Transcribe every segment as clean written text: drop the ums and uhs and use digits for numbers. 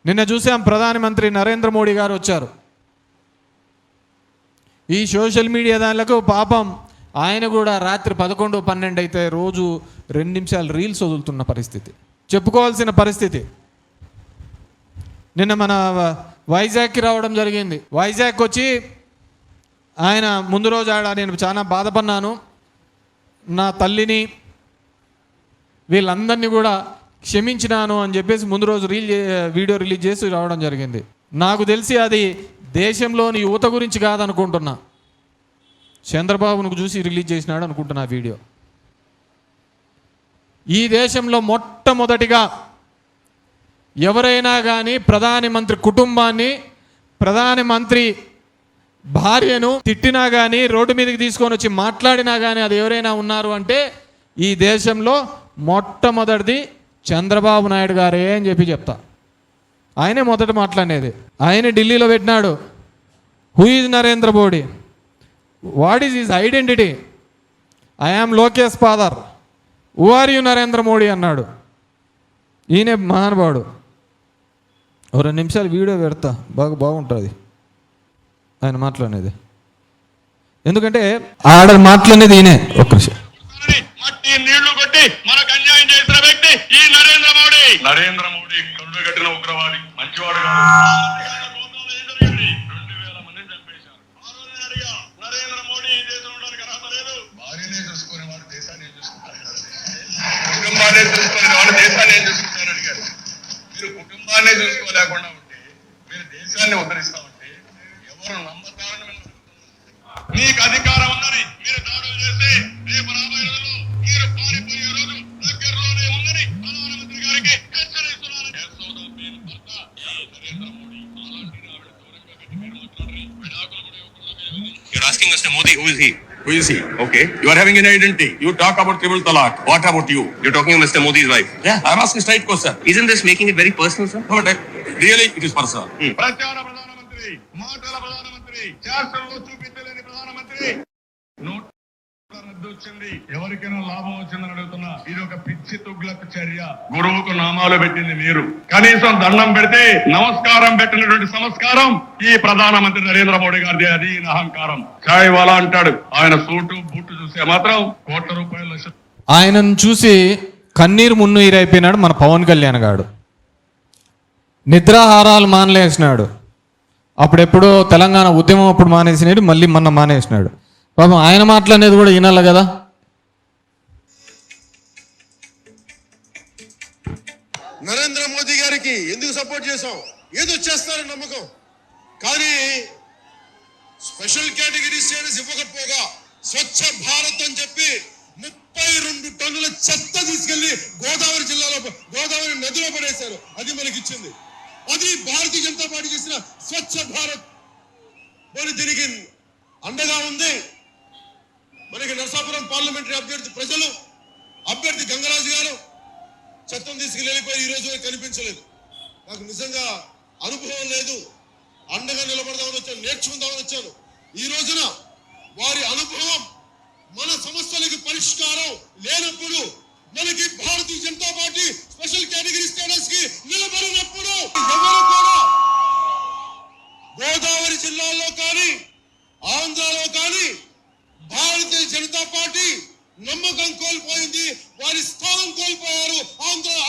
నిన్న చూసాం ప్రధానమంత్రి నరేంద్ర మోడీ గారు వచ్చారు. ఈ సోషల్ మీడియా దానిలకు పాపం ఆయన కూడా రాత్రి 11, 12 అయితే రోజు 2 నిమిషాలు రీల్స్ వదులుతున్న పరిస్థితి, చెప్పుకోవాల్సిన పరిస్థితి. నిన్న మన వైజాగ్కి రావడం జరిగింది. వైజాగ్ వచ్చి ఆయన ముందు రోజు నేను చాలా బాధపడినాను, నా తల్లిని వీళ్ళందరినీ కూడా క్షమించినాను అని చెప్పేసి ముందు రోజు వీడియో రిలీజ్ చేసి రావడం జరిగింది. నాకు తెలిసి అది దేశంలోని యువత గురించి కాదనుకుంటున్నా, చంద్రబాబును చూసి రిలీజ్ చేసినాడు అనుకుంటున్నా వీడియో. ఈ దేశంలో మొట్టమొదటిగా ఎవరైనా కానీ ప్రధానమంత్రి కుటుంబాన్ని, ప్రధానమంత్రి భార్యను తిట్టినా కానీ, రోడ్డు మీదకి తీసుకొని వచ్చి మాట్లాడినా కానీ అది ఎవరైనా ఉన్నారు అంటే ఈ దేశంలో మొట్టమొదటిది చంద్రబాబు నాయుడు గారే అని చెప్తా. ఆయనే మొదట మాట్లాడేది. ఆయనే ఢిల్లీలో పెట్టినాడు, who is Narendra Modi, what is his identity, I am Lokesh father, who are you Narendra Modi అన్నాడు. ఈయనే మహానుభావుడు. 2 నిమిషాలు వీడియో పెడతా, బాగుంటుంది ఆయన మాట్లాడేది. ఎందుకంటే ఆడ మాట్లాడేది ఈయనే. ఒక్క నిమిషం. నీళ్లు కొట్టి మనకు అన్యాయం చేసిన వ్యక్తి ఈ నరేంద్ర మోడీ. నరేంద్ర మోడీ కరుడు కట్టిన ఉగ్రవాది, మంచివాడు కాదు. 2000 మందిని చంపేశారు. నరేంద్ర మోడీ ఈ దేశంలో ఉండడానికి అర్హత లేదు. భార్యనే చూసుకునే వాడు దేశాన్ని చూసుకుంటారు, కుటుంబాన్ని చూసుకునే వాడు దేశాన్ని ఏం చూసుకుంటారు అడిగారు. మీరు కుటుంబాన్ని చూసుకోలేకుండా ఉంటే మీరు దేశాన్ని ఉద్ధరిస్తామంటే ఎవరు నమ్మతారని మీకు అధికారం ఉందని మీరు దాడులు చేస్తే రేపు రాబోయే రోజుల్లో మీరు పారిపోయే రోజు దగ్గరలోనే ఉందని ప్రధానమంత్రి గారికి హెచ్చరిస్తున్నారు. నరేంద్ర మోడీ అలాంటి ఆవిడ దూరంగా పెట్టి మీరు మాట్లాడరు. విడాకులు కూడా ఇవ్వకూడదు. You're asking Mr. Modi, who is he? Who is he? Okay. You are having an identity. You talk about triple talaq. What about you? You're talking about Mr. Modi's wife. Yeah, I'm asking straight question. Isn't this making it very personal, sir? No, but really it is personal. ప్రచార ప్రధానమంత్రి, మాటల ప్రధానమంత్రి, చేష్టల్లో చూపించలేని ప్రధానమంత్రి. Note రద్దు వచ్చింది, ఎవరికైనా లాభం వచ్చిందని అడుగుతున్నా. ఇది ఒక పిచ్చి తుగ్లక్ చర్య. గురువుకు నామాలు పెట్టింది మీరు, కనీసం దండం పెడితే నమస్కారం పెట్టినటువంటి సంస్కారం ఈ ప్రధానమంత్రి నరేంద్ర మోడీ గారిది. అది అహంకారం. చాయ్ వాలా అంటాడు, ఆయన సూటు బూటు చూసే మాత్రం ₹1,00,00,000. ఆయనను చూసి కన్నీరు మున్నీరు అయిపోయినాడు మన పవన్ కళ్యాణ్ గారు. నిద్రాహారాలు మానలేసినాడు. అప్పుడెప్పుడో తెలంగాణ ఉద్యమం అప్పుడు మానేసినాడు, మళ్ళీ మొన్న మానేసినాడు. పాపం ఆయన మాట్లాడేది కూడా వినాలి కదా. నరేంద్ర మోదీ గారికి ఎందుకు సపోర్ట్ చేశాం, ఏదో చేస్తారని నమ్మకం. కానీ స్పెషల్ కేటగిరీ స్టేటస్ ఇవ్వకపోగా స్వచ్ఛ భారత్ అని చెప్పి 32 టన్నుల చెత్త తీసుకెళ్లి గోదావరి జిల్లాలో, గోదావరి నదిలో పడేశారు. అది మనకి ఇచ్చింది. అది భారతీయ జనతా పార్టీ చేసిన స్వచ్ఛ భారత్. మరి దీనికి అండగా ఉంది మనకి నరసాపురం పార్లమెంటరీ అభ్యర్థి ప్రజలు, అభ్యర్థి గంగరాజు గారు. చెత్తను తీసుకెళ్లి వెళ్ళిపోయి ఈ రోజు కనిపించలేదు. నాకు నిజంగా అనుభవం లేదు, అండగా నిలబడదామని వచ్చాను, నేర్చుకుందామని వచ్చాను. ఈ రోజున వారి అనుభవం మన సమస్యలకు పరిష్కారం లేనప్పుడు, మనకి Bharatiya Janata party special category status కి నిలబడినప్పుడు ఎవరు కూడా గోదావరి జిల్లాలో కానీ ఆంధ్రాలో కానీ భారతీయ జనతా పార్టీ నమ్మకం కోల్పోయింది, వారి స్థానం కోల్పోయారు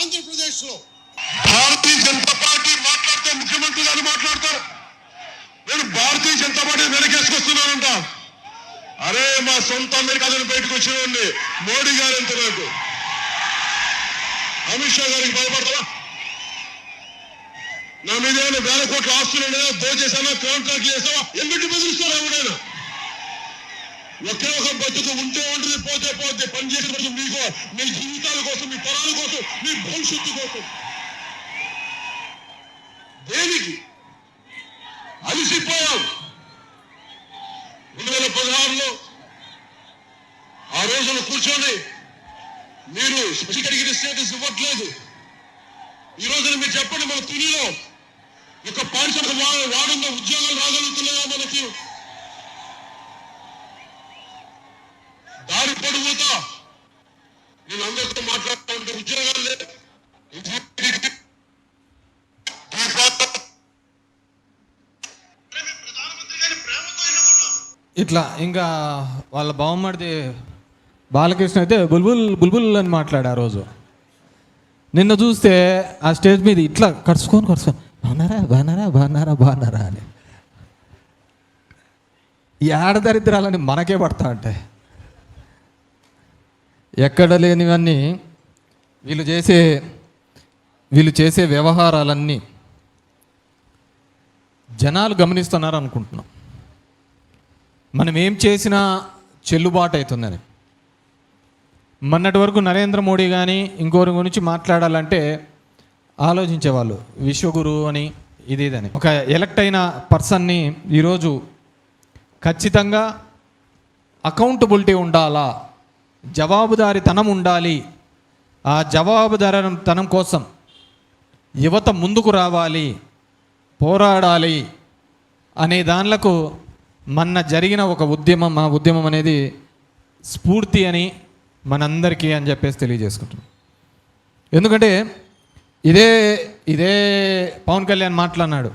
ఆంధ్రప్రదేశ్ లో. భారతీయ జనతా పార్టీ మాట్లాడితే ముఖ్యమంత్రి గారు మాట్లాడతారు, నేను భారతీయ జనతా పార్టీ వెనకేసుకొస్తున్నానంట. అరే మా సొంత అమెరికాలను బయటకు వచ్చినండి మోడీ గారు ఎంత నాకు. అమిత్ షా గారికి భయపడతావా? నా మీద ఏమైనా వేల కోట్ల ఆస్తులు ఉండేదా, దోచేసానా, కాంట్రాక్ట్లు చేసావా? ఎందుకు బెదిరిస్తారా ఎవడైనా? ఒకే ఒక బతుకు ఉంటే ఉంటుంది, పోతే పోతే. పనిచేసిన కోసం మీకు, మీ జీవితాల కోసం, మీ తరాల కోసం, మీ భవిష్యత్తు కోసం. దేనికి అలసిపోయాం? 2016లో ఆ రోజున కూర్చొని మీరు స్పెషల్ కేటగిరీ స్టేటస్ ఇవ్వట్లేదు. ఈ రోజున మీరు చెప్పండి, మన తునిలో ఒక పారిశ్రామిక వాడున్న ఉద్యోగాలు రాగలుగుతున్నాయా మనకి? దారి పొడుగుతా నేను అందరితో మాట్లాడుతూ ఉంటే ఉద్యోగాలు లేదు. ఇట్లా ఇంకా వాళ్ళ బావమరిది బాలకృష్ణ అయితే బుల్బుల్ బుల్బుల్ అని మాట్లాడు ఆ రోజు. నిన్న చూస్తే ఆ స్టేజ్ మీద ఇట్లా కరుచుకొని బాగున్నారా బాగున్నారా బాగున్నారా బాగున్నారా అని. ఈ ఆడదరిద్రాలని మనకే పడతా ఉంటాయి. ఎక్కడ లేనివన్నీ వీళ్ళు చేసే వ్యవహారాలన్నీ జనాలు గమనిస్తున్నారు అనుకుంటున్నాం. మనం ఏం చేసినా చెల్లుబాటు అవుతుందని. మొన్నటి వరకు నరేంద్ర మోడీ కానీ ఇంకోరి గురించి మాట్లాడాలంటే ఆలోచించేవాళ్ళు, విశ్వగురు అని ఇదని. ఒక ఎలక్ట్ అయిన పర్సన్ని ఈరోజు ఖచ్చితంగా అకౌంటబిలిటీ ఉండాలా, జవాబుదారీతనం ఉండాలి. ఆ జవాబుదారీతనం కోసం యువత ముందుకు రావాలి, పోరాడాలి అనే దానిలకు మొన్న జరిగిన ఒక ఉద్యమం, ఆ ఉద్యమం అనేది స్ఫూర్తి అని మనందరికీ అని చెప్పేసి తెలియజేసుకుంటున్నాం. ఎందుకంటే ఇదే పవన్ కళ్యాణ్ మాట్లాడినాడు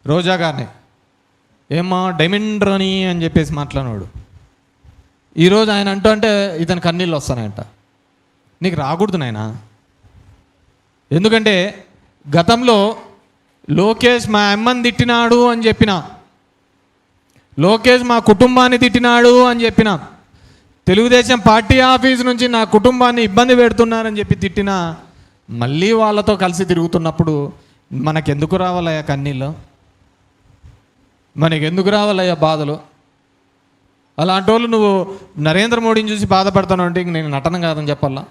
రోజా గారిని, ఏమ్మా డైమండ్ రాణి అని చెప్పేసి మాట్లాడినాడు. ఈరోజు ఆయన అంటే ఇతనికి కన్నీళ్ళు వస్తానంట. నీకు రాకూడదు నాయనా. ఎందుకంటే గతంలో లోకేష్ మా అమ్మని తిట్టినాడు అని చెప్పిన, లోకేష్ మా కుటుంబాన్ని తిట్టినాడు అని చెప్పిన, తెలుగుదేశం పార్టీ ఆఫీస్ నుంచి నా కుటుంబాన్ని ఇబ్బంది పెడుతున్నారని చెప్పి తిట్టిన, మళ్ళీ వాళ్ళతో కలిసి తిరుగుతున్నప్పుడు మనకెందుకు రావాలయ్యా కన్నీళ్ళు, మనకెందుకు రావాలయ్యా బాధలు? అలాంటి వాళ్ళు నువ్వు నరేంద్ర మోడీని చూసి బాధపడతాను అంటే ఇంక నేను నటన కాదని చెప్పాలా,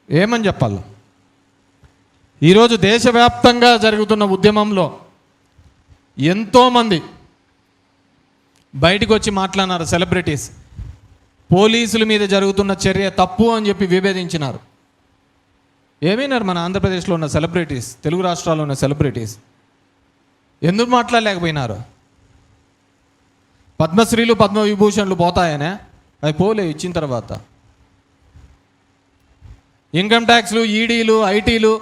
ఏమని చెప్పాలా? ఈరోజు దేశవ్యాప్తంగా జరుగుతున్న ఉద్యమంలో ఎంతోమంది బయటకు వచ్చి మాట్లాడినారు. సెలబ్రిటీస్ పోలీసుల మీద జరుగుతున్న చర్య తప్పు అని చెప్పి విభేదించినారు. ఏమైనారు మన ఆంధ్రప్రదేశ్లో ఉన్న సెలబ్రిటీస్, తెలుగు రాష్ట్రాల్లో ఉన్న సెలబ్రిటీస్ ఎందుకు మాట్లాడలేకపోయినారు? పద్మశ్రీలు పద్మవిభూషణ్లు పోతాయనే, అవి పోలే ఇచ్చిన తర్వాత. ఇన్కమ్ ట్యాక్స్లు, ఈడీలు, ఐటీలు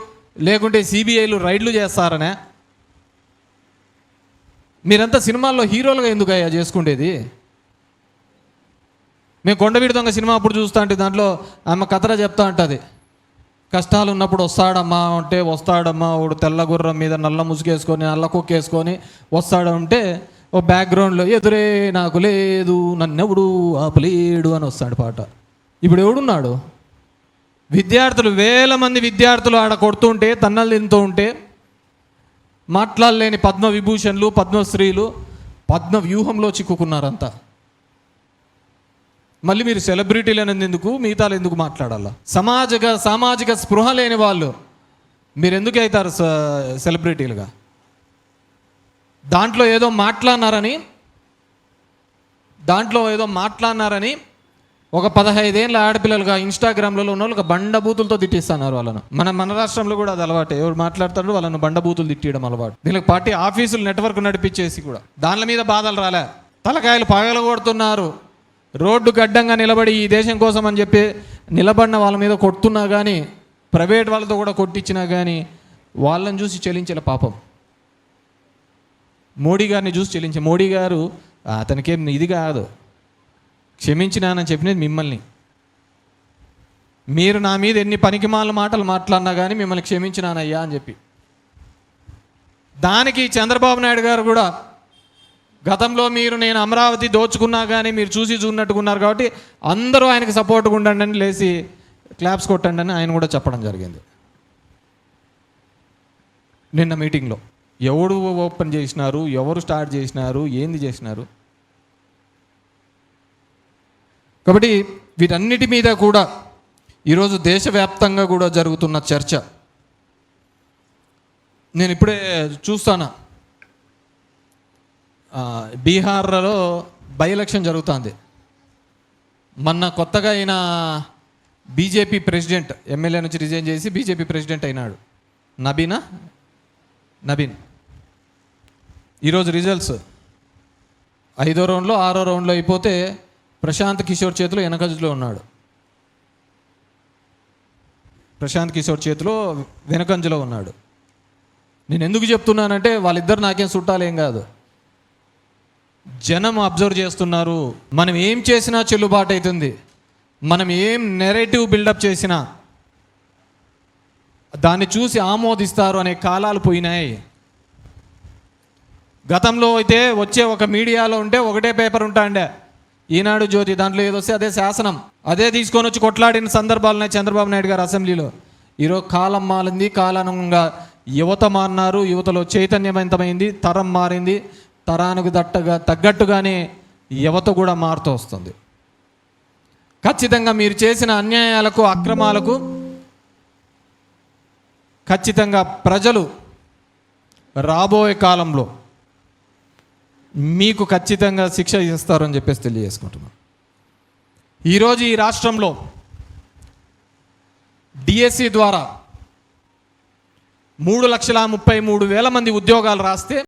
లేకుంటే సిబిఐలు రైడ్లు చేస్తారనే. మీరంతా సినిమాల్లో హీరోలుగా ఎందుకు అయ్యా చేసుకుండేది? మేము కొండవీడి దొంగ సినిమా అప్పుడు చూస్తూ అంటే దాంట్లో ఆమె కథరా చెప్తా ఉంటుంది, కష్టాలు ఉన్నప్పుడు వస్తాడమ్మా అంటే వస్తాడమ్మా, వాడు తెల్ల గుర్రం మీద నల్ల ముసుగేసుకొని నల్ల కుక్కేసుకొని వస్తాడంటే ఓ బ్యాక్గ్రౌండ్లో ఎదురే నాకు లేదు నన్నెవడు ఆపలేడు అని వస్తాడు పాట. ఇప్పుడు ఎవడున్నాడు? విద్యార్థులు, వేల మంది విద్యార్థులు ఆడ కొడుతుంటే, తన్నలు తింటూ ఉంటే మాట్లాడలేని పద్మవిభూషణ్లు, పద్మశ్రీలు పద్మ వ్యూహంలో చిక్కుకున్నారంతా. మళ్ళీ మీరు సెలబ్రిటీలు అనేది ఎందుకు, మిగతాలు ఎందుకు మాట్లాడాలా? సామాజిక స్పృహ లేని వాళ్ళు మీరు ఎందుకు అవుతారు సెలబ్రిటీలుగా? దాంట్లో ఏదో మాట్లాడినారని ఒక 15 ఏళ్ళ ఆడపిల్లలుగా ఇన్స్టాగ్రామ్లలో ఉన్న వాళ్ళు బండబూతులతో తిట్టిస్తున్నారు వాళ్ళను. మన రాష్ట్రంలో కూడా అది అలవాటే. ఎవరు మాట్లాడతారో వాళ్ళను బండబూతులు తిట్టియడం అలవాటు. దీనికి పార్టీ ఆఫీసులు నెట్వర్క్ నడిపించేసి కూడా దాని మీద బాధలు రాలే, తలకాయలు పగలగొడుతున్నారు. రోడ్డు గడ్డంగా నిలబడి ఈ దేశం కోసం అని చెప్పి నిలబడిన వాళ్ళ మీద కొడుతున్నా కానీ, ప్రైవేట్ వాళ్ళతో కూడా కొట్టించినా కానీ వాళ్ళని చూసి చెల్లించలే పాపం. మోడీ గారిని చూసి చెల్లించే, మోడీ గారు అతనికేం ఇది కాదు, క్షమించినానని చెప్పినది మిమ్మల్ని. మీరు నా మీద ఎన్ని పనికిమాల మాటలు మాట్లాడినా కానీ మిమ్మల్ని క్షమించినానయ్యా అని చెప్పి. దానికి చంద్రబాబు నాయుడు గారు కూడా గతంలో నేను అమరావతి దోచుకున్నా కానీ మీరు చూసినట్టుకున్నారు కాబట్టి అందరూ ఆయనకు సపోర్ట్గా ఉండండి అని లేచి క్లాప్స్ కొట్టండి అని ఆయన కూడా చెప్పడం జరిగింది నిన్న మీటింగ్లో. ఎవడు ఓపెన్ చేసినారు, ఎవరు స్టార్ట్ చేసినారు, ఏంది చేసినారు? కాబట్టి వీటన్నిటి మీద కూడా ఈరోజు దేశవ్యాప్తంగా కూడా జరుగుతున్న చర్చ. నేను ఇప్పుడే చూస్తాను, బీహార్లో బై ఎలక్షన్ జరుగుతుంది. మొన్న కొత్తగా అయిన బీజేపీ ప్రెసిడెంట్ ఎమ్మెల్యే నుంచి రిజైన్ చేసి బీజేపీ ప్రెసిడెంట్ అయినాడు, నబీన్. ఈరోజు రిజల్ట్స్ 5వ రౌండ్లో 6వ రౌండ్లో అయిపోతే ప్రశాంత్ కిషోర్ చేతిలో వెనకంజలో ఉన్నాడు. ప్రశాంత్ కిషోర్ చేతిలో వెనకంజలో ఉన్నాడు. నేను ఎందుకు చెప్తున్నానంటే వాళ్ళిద్దరు నాకేం చుట్టాలేం కాదు. జనం అబ్జర్వ్ చేస్తున్నారు. మనం ఏం చేసినా చెల్లుబాటు అవుతుంది, మనం ఏం నెరేటివ్ బిల్డప్ చేసినా దాన్ని చూసి ఆమోదిస్తారు అనే కాలాలు పోయినాయి. గతంలో అయితే వచ్చే ఒక మీడియాలో ఉంటే ఒకటే పేపర్ ఉంటాండే, ఈనాడు, జ్యోతి, దాంట్లో ఏదొస్తే అదే శాసనం, అదే తీసుకొని వచ్చి కొట్లాడిన సందర్భాలున్నాయి చంద్రబాబు నాయుడు గారు అసెంబ్లీలో. ఈరోజు కాలం మారింది, కాలానుగుణంగా యువత మారినారు, యువతలో చైతన్యవంతమైంది, తరం మారింది, తరానికి తగ్గట్టుగానే యువత కూడా మారుతూ వస్తుంది. ఖచ్చితంగా మీరు చేసిన అన్యాయాలకు, అక్రమాలకు ఖచ్చితంగా ప్రజలు రాబోయే కాలంలో మీకు ఖచ్చితంగా శిక్ష ఇస్తారని చెప్పేసి తెలియజేసుకుంటున్నాను. ఈరోజు ఈ రాష్ట్రంలో డిఎస్సి ద్వారా 3,33,000 మంది ఉద్యోగాలు రాస్తే